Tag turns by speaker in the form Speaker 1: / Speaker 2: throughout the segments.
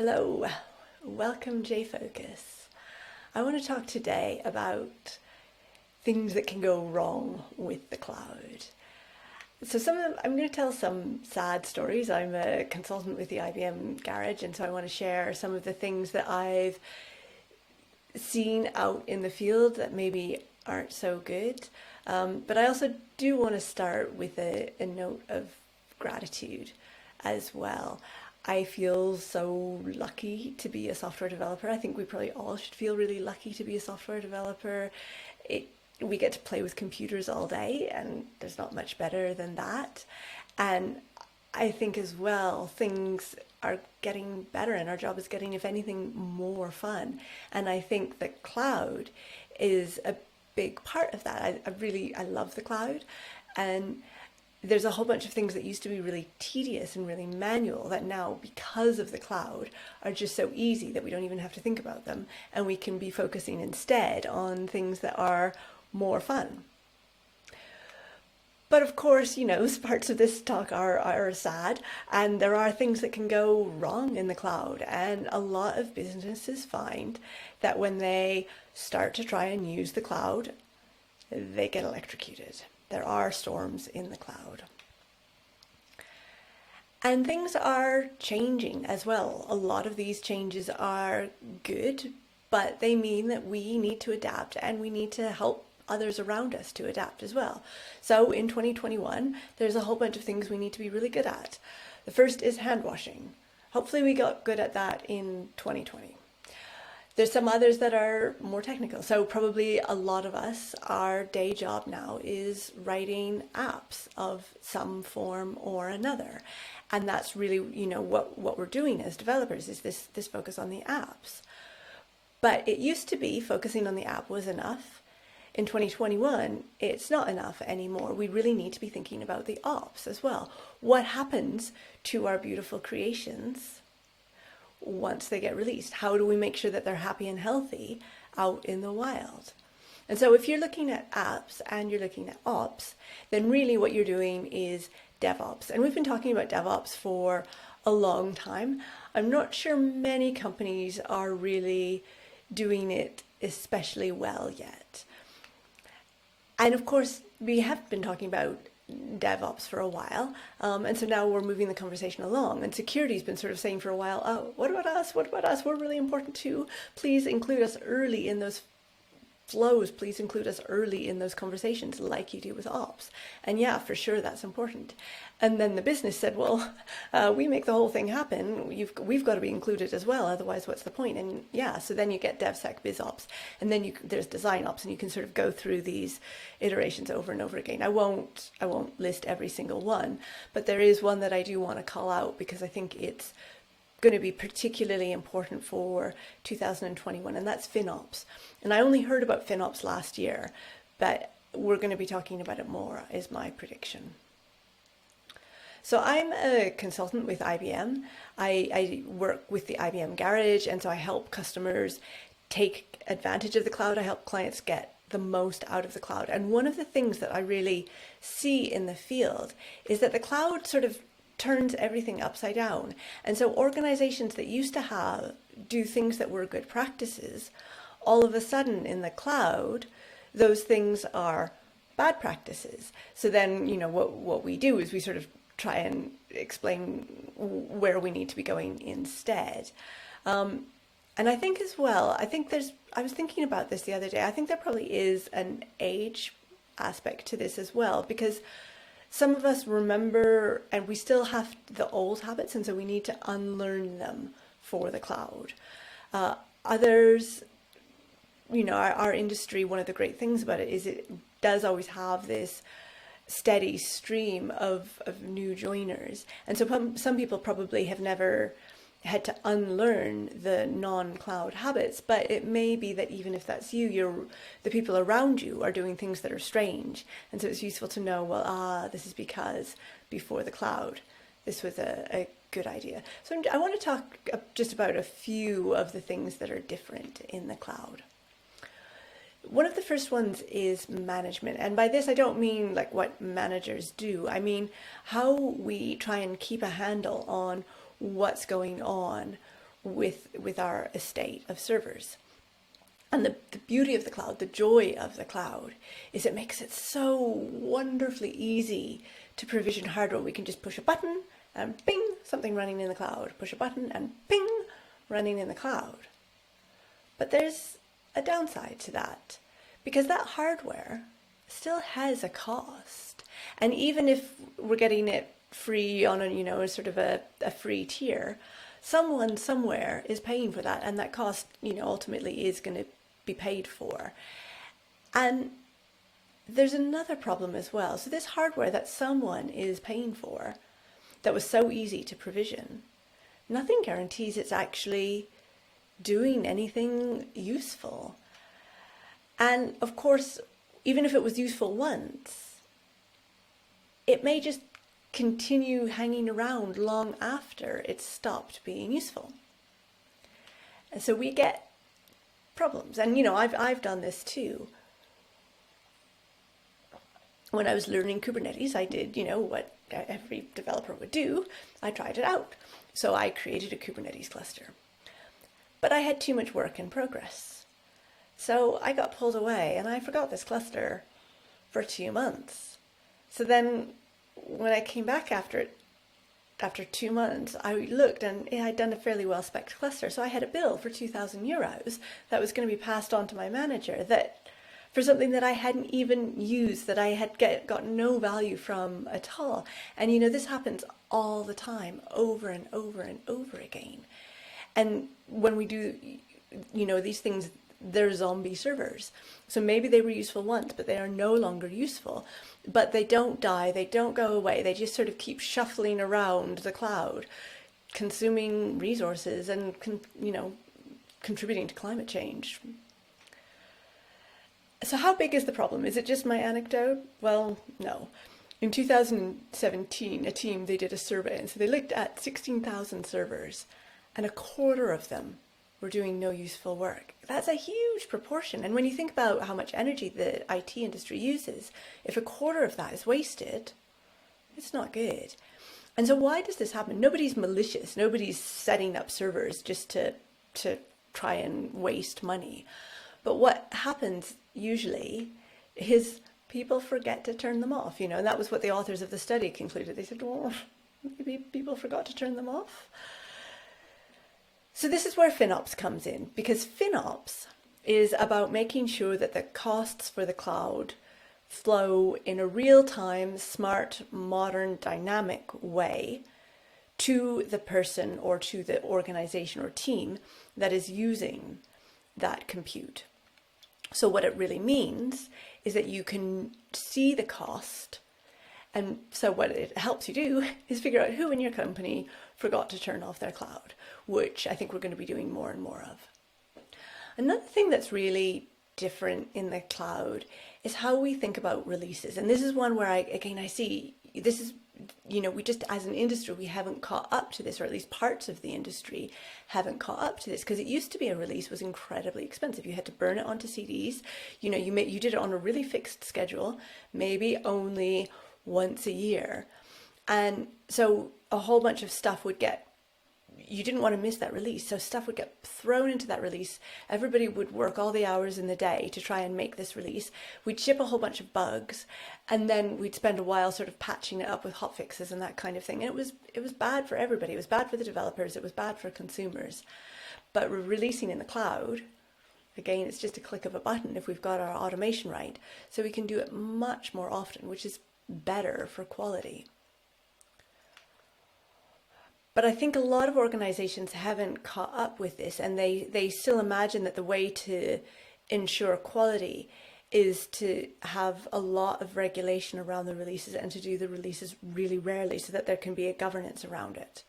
Speaker 1: Hello, welcome Jfokus. I want to talk today about things that can go wrong with the cloud. So some of them, I'm going to tell some sad stories. I'm a consultant with the IBM Garage, and so I want to share some of the things that I've seen out in the field that maybe aren't so good. But I also do want to start with a note of gratitude as well. I feel so lucky to be a software developer. I think we probably all should feel really lucky to be a software developer. We get to play with computers all day, and there's not much better than that. And I think as well, things are getting better and our job is getting, if anything, more fun. And I think that cloud is a big part of that. I love the cloud. And there's a whole bunch of things that used to be really tedious and really manual that now, because of the cloud, are just so easy that we don't even have to think about them. And we can be focusing instead on things that are more fun. But of course, parts of this talk are sad, and there are things that can go wrong in the cloud. And a lot of businesses find that when they start to try and use the cloud, they get electrocuted. There are storms in the cloud. And things are changing as well. A lot of these changes are good, but they mean that we need to adapt and we need to help others around us to adapt as well. So in 2021, there's a whole bunch of things we need to be really good at. The first is hand washing. Hopefully we got good at that in 2020. There's some others that are more technical. So probably a lot of us, our day job now is writing apps of some form or another. And that's really, what we're doing as developers is this focus on the apps. But it used to be focusing on the app was enough. In 2021, it's not enough anymore. We really need to be thinking about the ops as well. What happens to our beautiful creations once they get released? How do we make sure that they're happy and healthy out in the wild? And so if you're looking at apps and you're looking at ops, then really what you're doing is DevOps. And we've been talking about DevOps for a long time. I'm not sure many companies are really doing it especially well yet. And of course, we have been talking about DevOps for a while, and so now we're moving the conversation along, and security's been sort of saying for a while, oh, what about us, we're really important too, please include us early in those flows, please include us early in those conversations like you do with ops. And yeah, for sure, that's important. And then the business said, well, we make the whole thing happen, we've got to be included as well, otherwise what's the point? And yeah, so then you get DevSec, BizOps, and then there's design ops, and you can sort of go through these iterations over and over again. I won't list every single one, but there is one that I do want to call out because I think it's going to be particularly important for 2021, and that's FinOps. And I only heard about FinOps last year, but we're going to be talking about it more, is my prediction. So I'm a consultant with IBM. I work with the IBM Garage, and so I help customers take advantage of the cloud. I help clients get the most out of the cloud. And one of the things that I really see in the field is that the cloud sort of turns everything upside down. And so organizations that used to do things that were good practices, all of a sudden in the cloud, those things are bad practices. So then, what we do is we sort of try and explain where we need to be going instead. And I think as well, I was thinking about this the other day, I think there probably is an age aspect to this as well, because some of us remember, and we still have the old habits, and so we need to unlearn them for the cloud. Others, our industry, one of the great things about it is it does always have this steady stream of new joiners. And so some people probably have never had to unlearn the non-cloud habits, but it may be that even if that's you, the people around you are doing things that are strange. And so it's useful to know, well, this is because before the cloud, this was a good idea. So I want to talk just about a few of the things that are different in the cloud. One of the first ones is management. And by this, I don't mean like what managers do. I mean how we try and keep a handle on what's going on with our estate of servers. And the beauty of the cloud, the joy of the cloud, is it makes it so wonderfully easy to provision hardware. We can just push a button and ping, something running in the cloud. Push a button and ping, running in the cloud. But there's a downside to that, because that hardware still has a cost. And even if we're getting it free on a, sort of a free tier, someone somewhere is paying for that, and that cost, ultimately is going to be paid for. And there's another problem as well. So this hardware that someone is paying for, that was so easy to provision, nothing guarantees it's actually doing anything useful. And of course, even if it was useful once, it may just continue hanging around long after it's stopped being useful. And so we get problems. And I've done this too. When I was learning Kubernetes, I did, what every developer would do. I tried it out. So I created a Kubernetes cluster. But I had too much work in progress. So I got pulled away and I forgot this cluster for 2 months. So then when I came back after 2 months, I looked and it had done a fairly well-spec'd cluster. So I had a bill for €2,000 that was going to be passed on to my manager, that for something that I hadn't even used, that I had got no value from at all. And this happens all the time, over and over and over again. And when we do, these things, they're zombie servers. So maybe they were useful once, but they are no longer useful. But they don't die, they don't go away, they just sort of keep shuffling around the cloud, consuming resources and, contributing to climate change. So how big is the problem? Is it just my anecdote? Well, no. In 2017, a team, they did a survey, and so they looked at 16,000 servers, and a quarter of them were doing no useful work. That's a huge proportion. And when you think about how much energy the IT industry uses, if a quarter of that is wasted, it's not good. And so why does this happen? Nobody's malicious. Nobody's setting up servers just to try and waste money. But what happens usually is people forget to turn them off, and that was what the authors of the study concluded. They said, well, maybe people forgot to turn them off. So this is where FinOps comes in, because FinOps is about making sure that the costs for the cloud flow in a real-time, smart, modern, dynamic way to the person or to the organization or team that is using that compute. So what it really means is that you can see the cost. And so what it helps you do is figure out who in your company forgot to turn off their cloud, which I think we're going to be doing more and more of. Another thing that's really different in the cloud is how we think about releases. And this is one where I see this is, we just, as an industry, we haven't caught up to this, or at least parts of the industry haven't caught up to this, because it used to be a release was incredibly expensive. You had to burn it onto CDs. You did it on a really fixed schedule, maybe only once a year. And so a whole bunch of stuff you didn't want to miss that release. So stuff would get thrown into that release. Everybody would work all the hours in the day to try and make this release. We'd ship a whole bunch of bugs, and then we'd spend a while sort of patching it up with hotfixes and that kind of thing. And it was bad for everybody. It was bad for the developers. It was bad for consumers. But releasing in the cloud, again, it's just a click of a button if we've got our automation right. So we can do it much more often, which is better for quality. But I think a lot of organizations haven't caught up with this, and they still imagine that the way to ensure quality is to have a lot of regulation around the releases and to do the releases really rarely so that there can be a governance around it.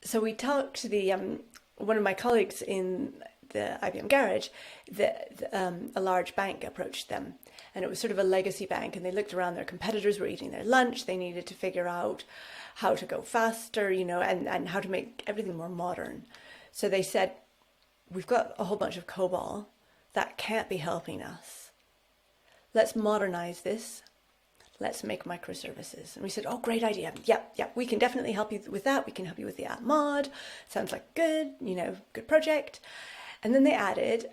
Speaker 1: So we talked to one of my colleagues in the IBM Garage, a large bank approached them, and it was sort of a legacy bank, and they looked around, their competitors were eating their lunch, they needed to figure out how to go faster, and how to make everything more modern. So they said, we've got a whole bunch of COBOL that can't be helping us. Let's modernize this. let's make microservices. And we said, oh, great idea. Yep, we can definitely help you with that. We can help you with the app mod. Sounds like good, good project. And then they added,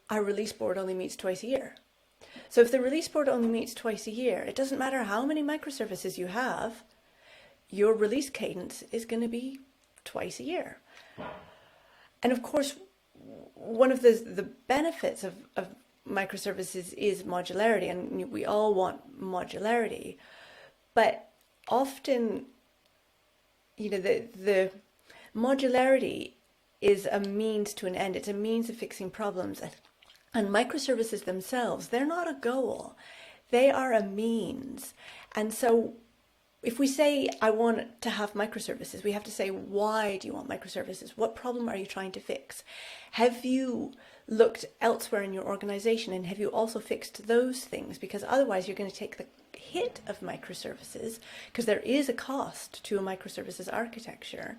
Speaker 1: our release board only meets twice a year. So if the release board only meets twice a year, it doesn't matter how many microservices you have, your release cadence is going to be twice a year. And of course, one of the benefits of microservices is modularity, and we all want modularity, but often, the modularity is a means to an end. It's a means of fixing problems, and microservices themselves, they're not a goal, they are a means. And so if we say, I want to have microservices, we have to say, why do you want microservices? What problem are you trying to fix? Have you looked elsewhere in your organization, and have you also fixed those things? Because otherwise you're going to take the hit of microservices, because there is a cost to a microservices architecture,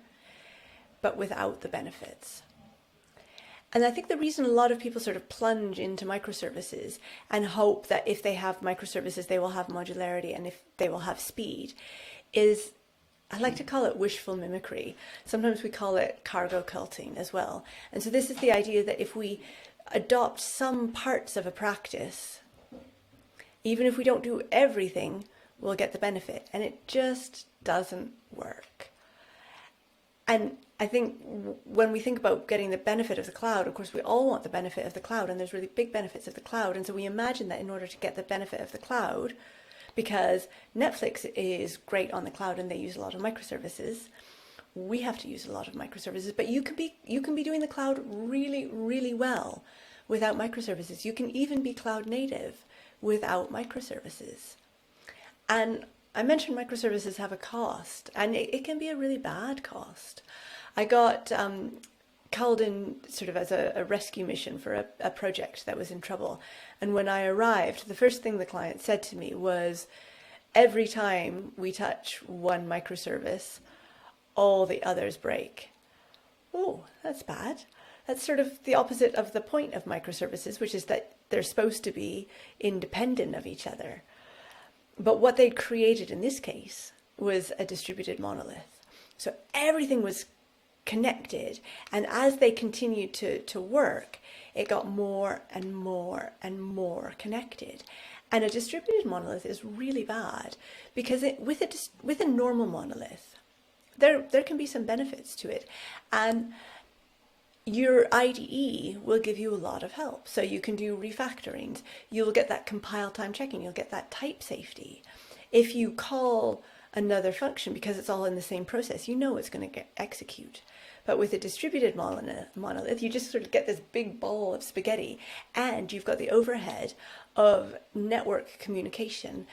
Speaker 1: but without the benefits. And I think the reason a lot of people sort of plunge into microservices and hope that if they have microservices, they will have modularity and if they will have speed is, I like to call it wishful mimicry. Sometimes we call it cargo culting as well. And so this is the idea that if we adopt some parts of a practice, even if we don't do everything, we'll get the benefit. And it just doesn't work. And I think when we think about getting the benefit of the cloud, of course, we all want the benefit of the cloud, and there's really big benefits of the cloud. And so we imagine that in order to get the benefit of the cloud, because Netflix is great on the cloud and they use a lot of microservices, we have to use a lot of microservices. But you can be doing the cloud really, really well without microservices. You can even be cloud native without microservices. And I mentioned microservices have a cost, and it can be a really bad cost. I got called in sort of as a rescue mission for a project that was in trouble. And when I arrived, the first thing the client said to me was, every time we touch one microservice, all the others break. Oh, that's bad. That's sort of the opposite of the point of microservices, which is that they're supposed to be independent of each other. But what they'd created in this case was a distributed monolith. So everything was connected, and as they continued to work, it got more and more and more connected. And a distributed monolith is really bad because with a normal monolith, there can be some benefits to it, and your IDE will give you a lot of help. So you can do refactorings. You'll get that compile time checking. You'll get that type safety. If you call another function, because it's all in the same process, you know it's going to execute. But with a distributed monolith, you just sort of get this big ball of spaghetti, and you've got the overhead of network communication,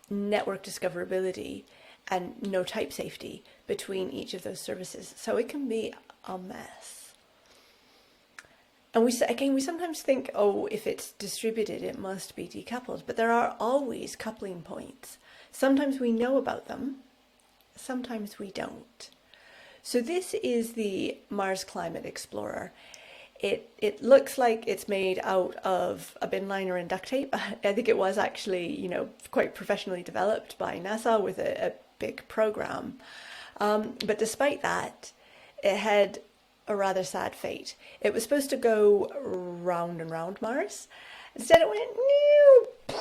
Speaker 1: network discoverability, and no type safety between each of those services. So it can be a mess. And we sometimes think, oh, if it's distributed, it must be decoupled. But there are always coupling points. Sometimes we know about them, sometimes we don't. So this is the Mars Climate Explorer. It looks like it's made out of a bin liner and duct tape. I think it was actually, quite professionally developed by NASA with a big program. But despite that, it had a rather sad fate. It was supposed to go round and round Mars. Instead, it went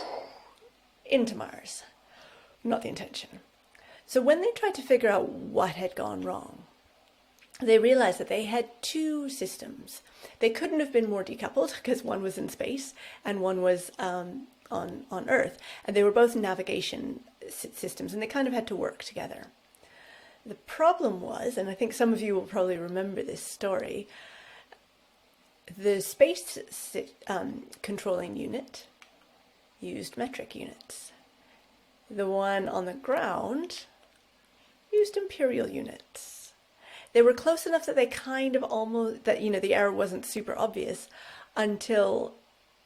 Speaker 1: into Mars. Not the intention. So when they tried to figure out what had gone wrong, they realized that they had two systems. They couldn't have been more decoupled because one was in space and one was on Earth. And they were both navigation systems, and they kind of had to work together. The problem was, and I think some of you will probably remember this story, the space controlling unit used metric units. The one on the ground used imperial units. They were close enough that they kind of almost, that, the error wasn't super obvious until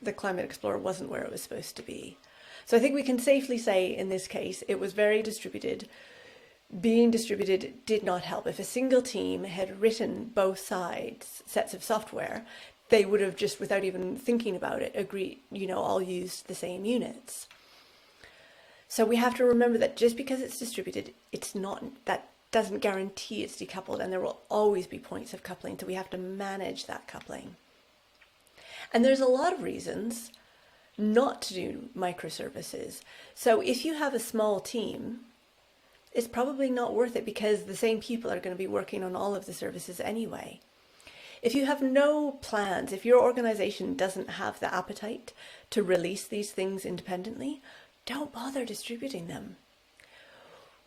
Speaker 1: the Climate Explorer wasn't where it was supposed to be. So I think we can safely say in this case, it was very distributed. Being distributed did not help. If a single team had written both sets of software, they would have just, without even thinking about it, agreed, all used the same units. So we have to remember that just because it's distributed, that doesn't guarantee it's decoupled, and there will always be points of coupling, so we have to manage that coupling. And there's a lot of reasons not to do microservices. So if you have a small team, it's probably not worth it because the same people are going to be working on all of the services anyway. If you have no plans, if your organization doesn't have the appetite to release these things independently, don't bother distributing them.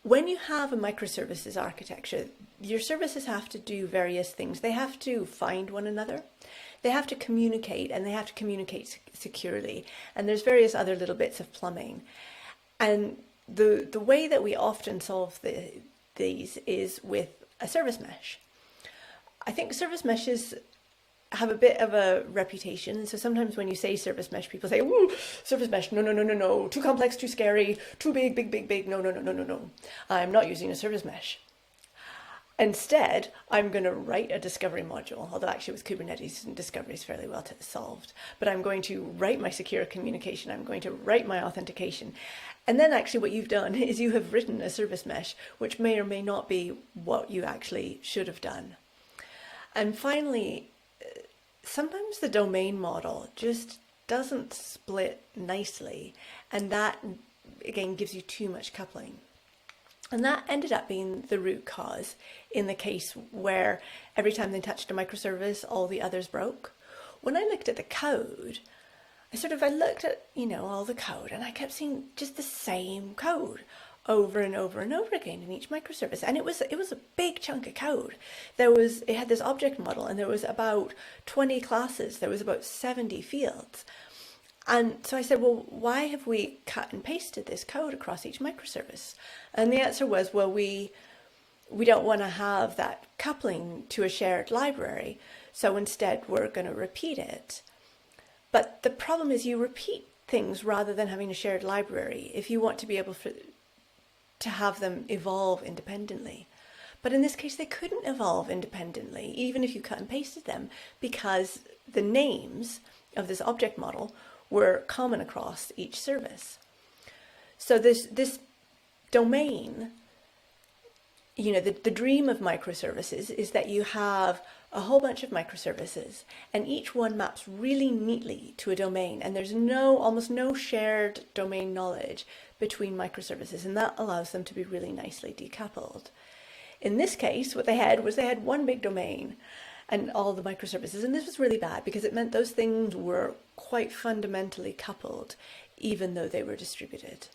Speaker 1: When you have a microservices architecture, your services have to do various things. They have to find one another, they have to communicate, and they have to communicate securely. And there's various other little bits of plumbing. And the way that we often solve these is with a service mesh. I think service meshes have a bit of a reputation. So sometimes when you say service mesh, people say, "Ooh, service mesh, no, too complex, too scary, too big, no. I'm not using a service mesh. Instead, I'm going to write a discovery module," although actually with Kubernetes, discovery is fairly well solved. But I'm going to write my secure communication. I'm going to write my authentication. And then actually what you've done is you have written a service mesh, which may or may not be what you actually should have done. And finally, sometimes the domain model just doesn't split nicely. And that, again, gives you too much coupling. And that ended up being the root cause in the case where every time they touched a microservice, all the others broke. When I looked at the code, I looked at, all the code, and I kept seeing just the same code over and over and over again in each microservice. And it was a big chunk of code. It had this object model, and there was about 20 classes. There was about 70 fields. And so I said, well, why have we cut and pasted this code across each microservice? And the answer was, well, we don't want to have that coupling to a shared library. So instead, we're going to repeat it. But the problem is you repeat things rather than having a shared library if you want to be able to have them evolve independently. But in this case, they couldn't evolve independently, even if you cut and pasted them, because the names of this object model were common across each service. So this domain, the dream of microservices is that you have a whole bunch of microservices, and each one maps really neatly to a domain, and there's almost no shared domain knowledge between microservices, and that allows them to be really nicely decoupled. In this case, what they had one big domain and all the microservices, and this was really bad because it meant those things were quite fundamentally coupled, even though they were distributed.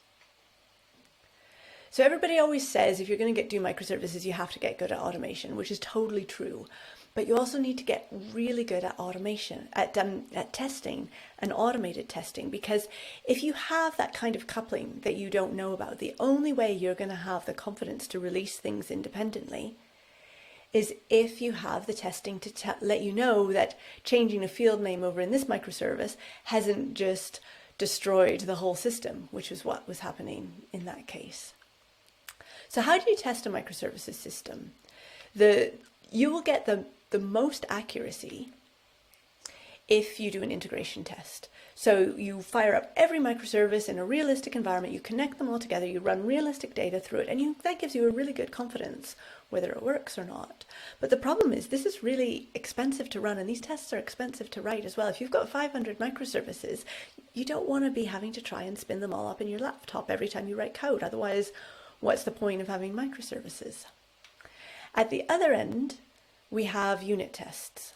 Speaker 1: So everybody always says if you're going to do microservices, you have to get good at automation, which is totally true. But you also need to get really good at automation, at testing and automated testing, because if you have that kind of coupling that you don't know about, the only way you're going to have the confidence to release things independently is if you have the testing to let you know that changing a field name over in this microservice hasn't just destroyed the whole system, which is what was happening in that case. So how do you test a microservices system? You will get the most accuracy if you do an integration test. So you fire up every microservice in a realistic environment, you connect them all together, you run realistic data through it, and that gives you a really good confidence whether it works or not. But the problem is this is really expensive to run, and these tests are expensive to write as well. If you've got 500 microservices, you don't want to be having to try and spin them all up in your laptop every time you write code. Otherwise, what's the point of having microservices? At the other end, we have unit tests.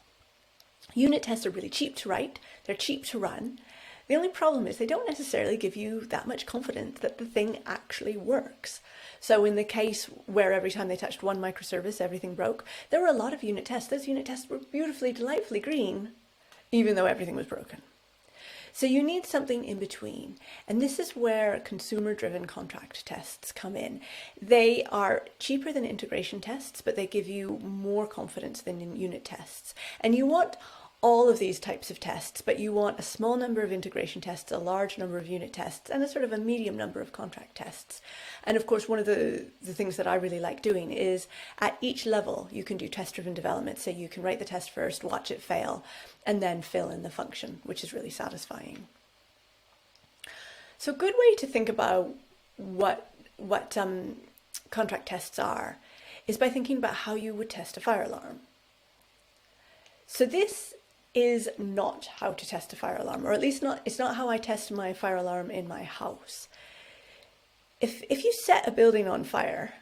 Speaker 1: Unit tests are really cheap to write, they're cheap to run. The only problem is they don't necessarily give you that much confidence that the thing actually works. So in the case where every time they touched one microservice, everything broke, there were a lot of unit tests. Those unit tests were beautifully, delightfully green, even though everything was broken. So you need something in between. And this is where consumer-driven contract tests come in. They are cheaper than integration tests, but they give you more confidence than in unit tests. And you want all of these types of tests, but you want a small number of integration tests, a large number of unit tests, and a sort of a medium number of contract tests. And of course, one of the things that I really like doing is at each level, you can do test-driven development. So you can write the test first, watch it fail, and then fill in the function, which is really satisfying. So a good way to think about what contract tests are is by thinking about how you would test a fire alarm. So this is not how to test a fire alarm, or at least it's not how I test my fire alarm in my house. If you set a building on fire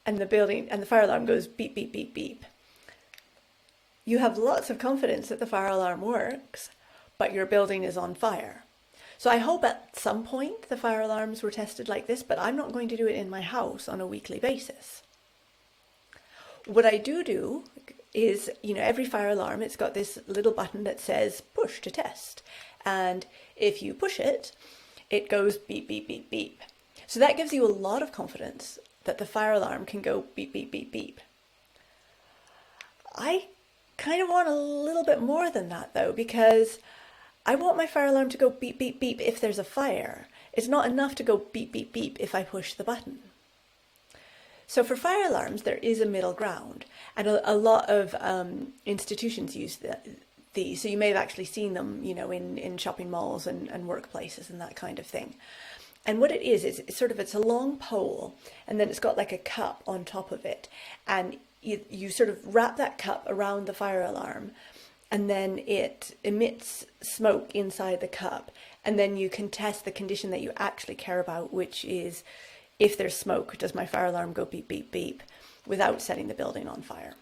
Speaker 1: and the fire alarm goes beep, beep, beep, beep, you have lots of confidence that the fire alarm works, but your building is on fire. So I hope at some point the fire alarms were tested like this, but I'm not going to do it in my house on a weekly basis. What I do is, every fire alarm, it's got this little button that says push to test. And if you push it, it goes beep, beep, beep, beep. So that gives you a lot of confidence that the fire alarm can go beep, beep, beep, beep. I kind of want a little bit more than that though, because I want my fire alarm to go beep, beep, beep if there's a fire. It's not enough to go beep, beep, beep if I push the button. So for fire alarms, there is a middle ground, and a lot of institutions use these. So you may have actually seen them, in shopping malls and workplaces and that kind of thing. And what it is it's a long pole, and then it's got like a cup on top of it, and you sort of wrap that cup around the fire alarm, and then it emits smoke inside the cup, and then you can test the condition that you actually care about, which is, if there's smoke, does my fire alarm go beep, beep, beep without setting the building on fire?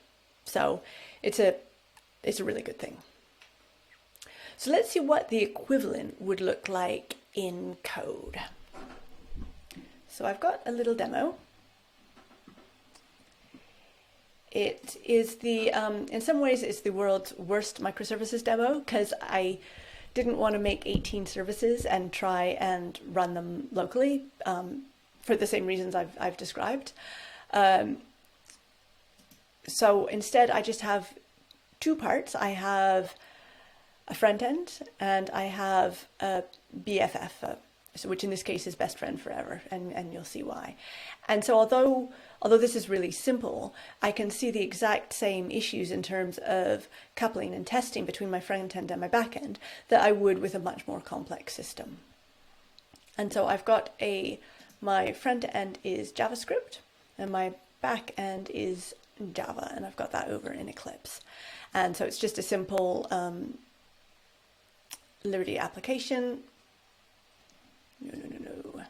Speaker 1: So it's a really good thing. So let's see what the equivalent would look like in code. So I've got a little demo. It is in some ways it's the world's worst microservices demo, because I didn't want to make 18 services and try and run them locally. For the same reasons I've described. So instead, I just have two parts. I have a front end and I have a BFF, which in this case is best friend forever, and you'll see why. And so although this is really simple, I can see the exact same issues in terms of coupling and testing between my front end and my back end that I would with a much more complex system. And so I've got my front end is JavaScript and my back end is Java, and I've got that over in Eclipse. And so it's just a simple Liberty application. No.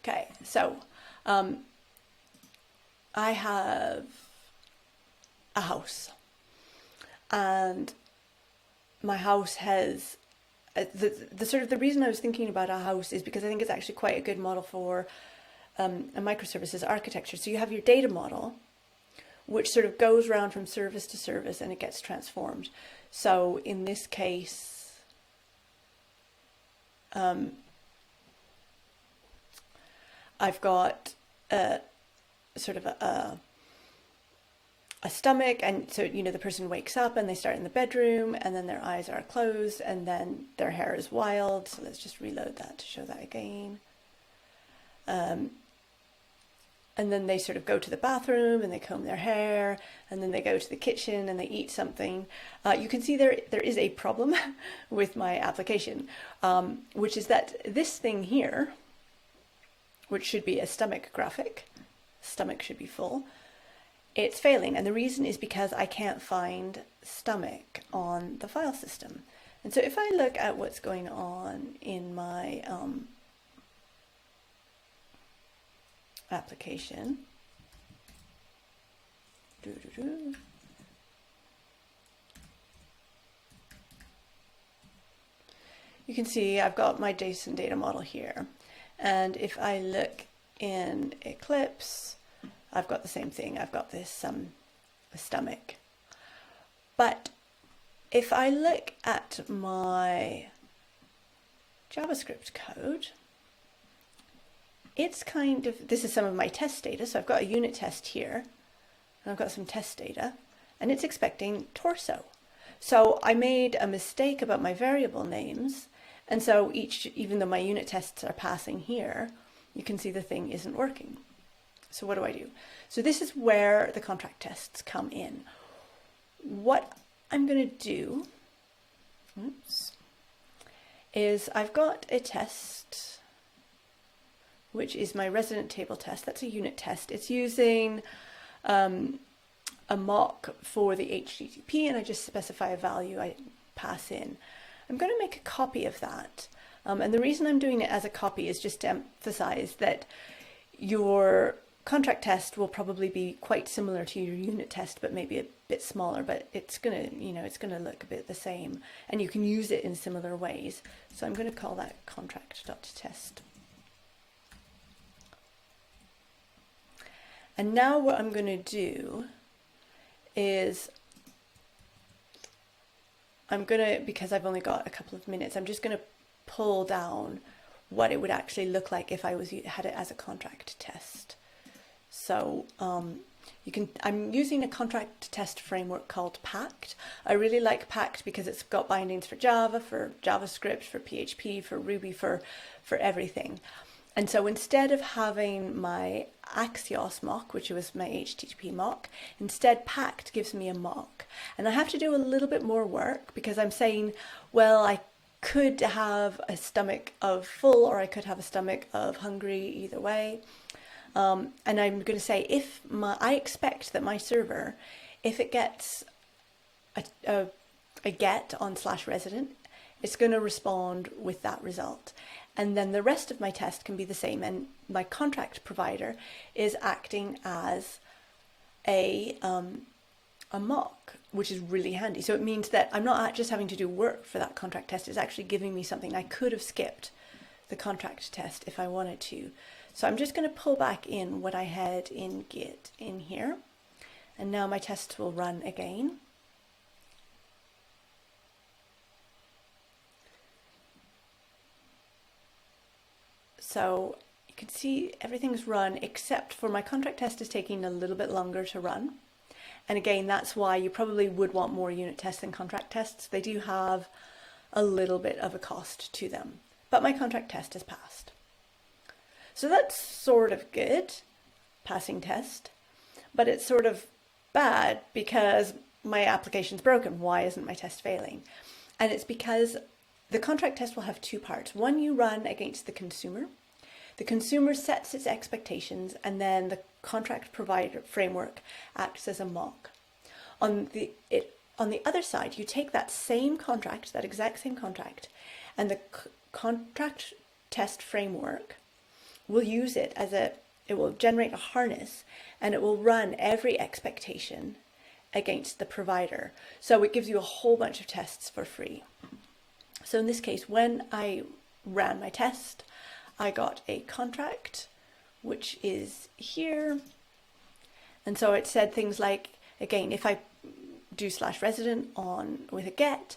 Speaker 1: Okay, so I have a house, and my house has the reason I was thinking about a house is because I think it's actually quite a good model for a microservices architecture. So you have your data model, which sort of goes around from service to service and it gets transformed. So in this case, I've got a stomach, and so the person wakes up and they start in the bedroom, and then their eyes are closed, and then their hair is wild. So let's just reload that to show that again. And then they sort of go to the bathroom and they comb their hair, and then they go to the kitchen and they eat something. You can see there is a problem with my application, which is that this thing here, which should be a stomach graphic, stomach should be full, it's failing. And the reason is because I can't find stomach on the file system. And so if I look at what's going on in my application, you can see I've got my JSON data model here. And if I look in Eclipse, I've got the same thing. I've got this stomach. But if I look at my JavaScript code, it's this is some of my test data. So I've got a unit test here, and I've got some test data, and it's expecting torso. So I made a mistake about my variable names. And so even though my unit tests are passing here, you can see the thing isn't working. So what do? So this is where the contract tests come in. What I'm going to do is I've got a test which is my resident table test. That's a unit test. It's using a mock for the HTTP, and I just specify a value I pass in. I'm going to make a copy of that. And the reason I'm doing it as a copy is just to emphasize that your contract test will probably be quite similar to your unit test, but maybe a bit smaller, but it's going to, it's going to look a bit the same, and you can use it in similar ways. So I'm going to call that contract.test. And now what I'm going to do is because I've only got a couple of minutes, I'm just going to pull down what it would actually look like if I had it as a contract test. So I'm using a contract test framework called Pact. I really like Pact because it's got bindings for Java, for JavaScript, for PHP, for Ruby, for everything. And so instead of having my Axios mock, which was my HTTP mock, instead Pact gives me a mock. And I have to do a little bit more work because I'm saying, well, I could have a stomach of full or I could have a stomach of hungry, either way. And I'm going to say I expect that my server, if it gets a get on /resident, it's going to respond with that result. And then the rest of my test can be the same. And my contract provider is acting as a mock, which is really handy. So it means that I'm not just having to do work for that contract test. It's actually giving me something. I could have skipped the contract test if I wanted to. So I'm just going to pull back in what I had in Git in here. And now my tests will run again. So you can see everything's run except for my contract test is taking a little bit longer to run. And again, that's why you probably would want more unit tests than contract tests. They do have a little bit of a cost to them, but my contract test has passed. So that's sort of good, passing test, but it's sort of bad because my application's broken. Why isn't my test failing? And it's because the contract test will have two parts. One, you run against the consumer. The consumer sets its expectations, and then the contract provider framework acts as a mock. On the other side, you take that same contract, that exact same contract, and the contract test framework will use it it will generate a harness, and it will run every expectation against the provider. So it gives you a whole bunch of tests for free. So in this case, when I ran my test, I got a contract, which is here. And so it said things like, again, if I do /resident with a get,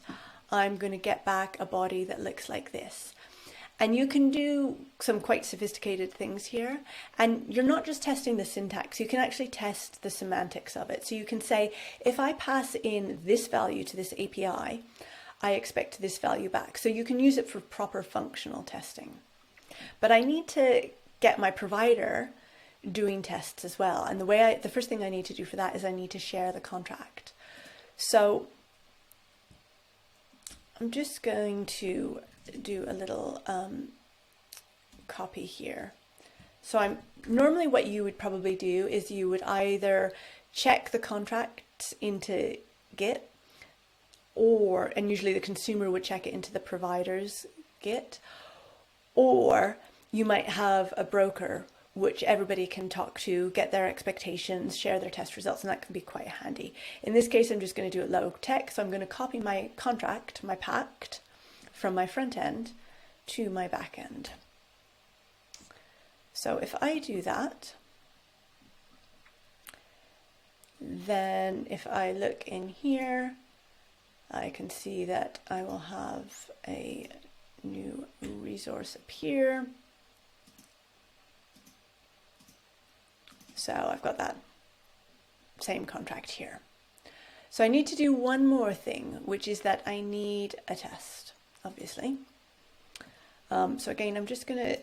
Speaker 1: I'm going to get back a body that looks like this. And you can do some quite sophisticated things here. And you're not just testing the syntax, you can actually test the semantics of it. So you can say, if I pass in this value to this API, I expect this value back. So you can use it for proper functional testing. But I need to get my provider doing tests as well. And the first thing I need to do for that is I need to share the contract. So I'm just going to do a little copy here. So normally what you would probably do is you would either check the contract into Git, and usually the consumer would check it into the provider's Git, or you might have a broker which everybody can talk to, get their expectations, share their test results, and that can be quite handy. In this case, I'm just going to do it low tech, so I'm going to copy my contract, my Pact, from my front end to my back end. So if I do that, then if I look in here, I can see that I will have a new resource appear. So I've got that same contract here. So I need to do one more thing, which is that I need a test, obviously. So again, I'm just going to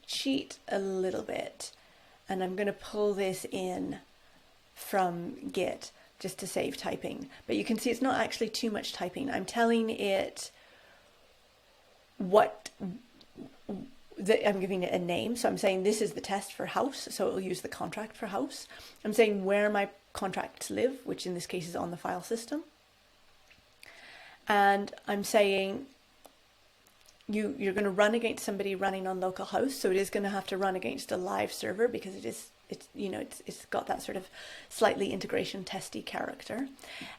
Speaker 1: cheat a little bit, and I'm going to pull this in from Git just to save typing. But you can see it's not actually too much typing. I'm telling it I'm giving it a name. So I'm saying this is the test for house. So it will use the contract for house. I'm saying where my contracts live, which in this case is on the file system. And I'm saying you're going to run against somebody running on localhost. So it is going to have to run against a live server because it's got that sort of slightly integration testy character.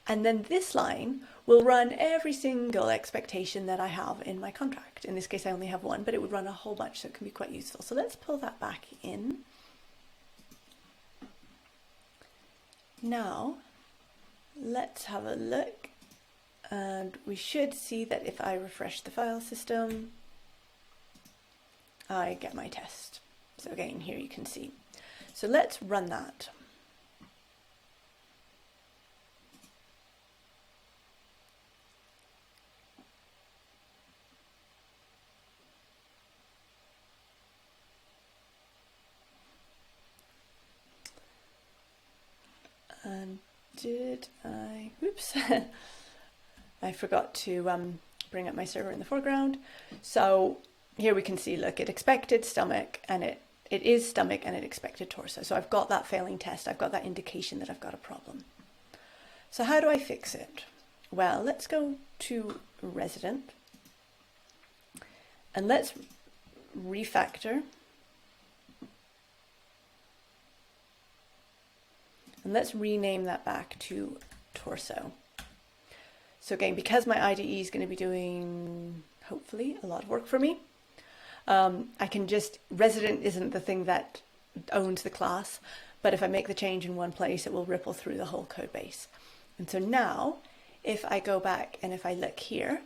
Speaker 1: And then this line will run every single expectation that I have in my contract. In this case, I only have one, but it would run a whole bunch, so it can be quite useful. So let's pull that back in. Now, let's have a look. And we should see that if I refresh the file system, I get my test. So again, here you can see. So let's run that. And did I, oops, I forgot to bring up my server in the foreground. So here we can see, look, it expected stomach and it is stomach and it expected torso. So I've got that failing test. I've got that indication that I've got a problem. So how do I fix it? Well, let's go to resident and let's refactor. And let's rename that back to torso. So again, because my IDE is going to be doing, hopefully, a lot of work for me, I can just, resident isn't the thing that owns the class, but if I make the change in one place, it will ripple through the whole code base. And so now, if I go back and if I look here,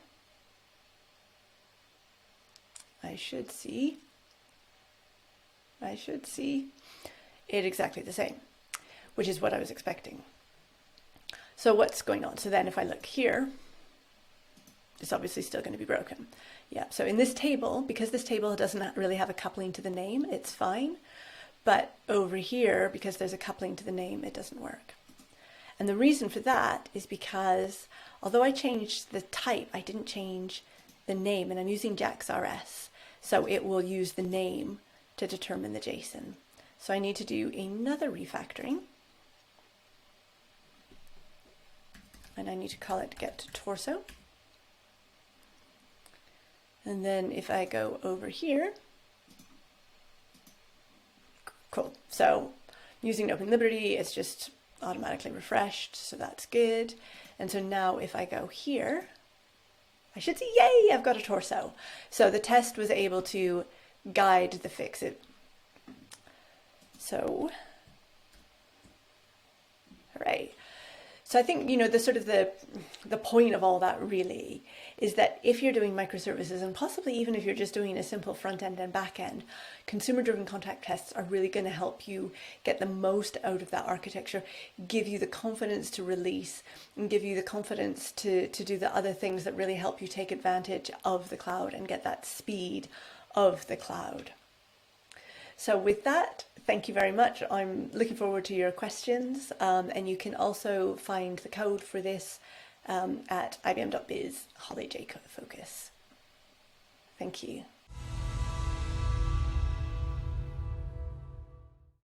Speaker 1: I should see it exactly the same, which is what I was expecting. So what's going on? So then if I look here, it's obviously still going to be broken. Yeah, so in this table, because this table doesn't really have a coupling to the name, it's fine. But over here, because there's a coupling to the name, it doesn't work. And the reason for that is because although I changed the type, I didn't change the name, and I'm using JAX-RS. So it will use the name to determine the JSON. So I need to do another refactoring. And I need to call it get to torso. And then if I go over here, cool. So using Open Liberty, it's just automatically refreshed. So that's good. And so now if I go here, I should see, yay, I've got a torso. So the test was able to guide the fix. So, hooray. So I think, you know, the sort of the point of all that really is that if you're doing microservices, and possibly even if you're just doing a simple front end and back end, consumer-driven contract tests are really going to help you get the most out of that architecture, give you the confidence to release, and give you the confidence to do the other things that really help you take advantage of the cloud and get that speed of the cloud. So with that, thank you very much. I'm looking forward to your questions, and you can also find the code for this at ibm.biz/Jfokus. Thank you.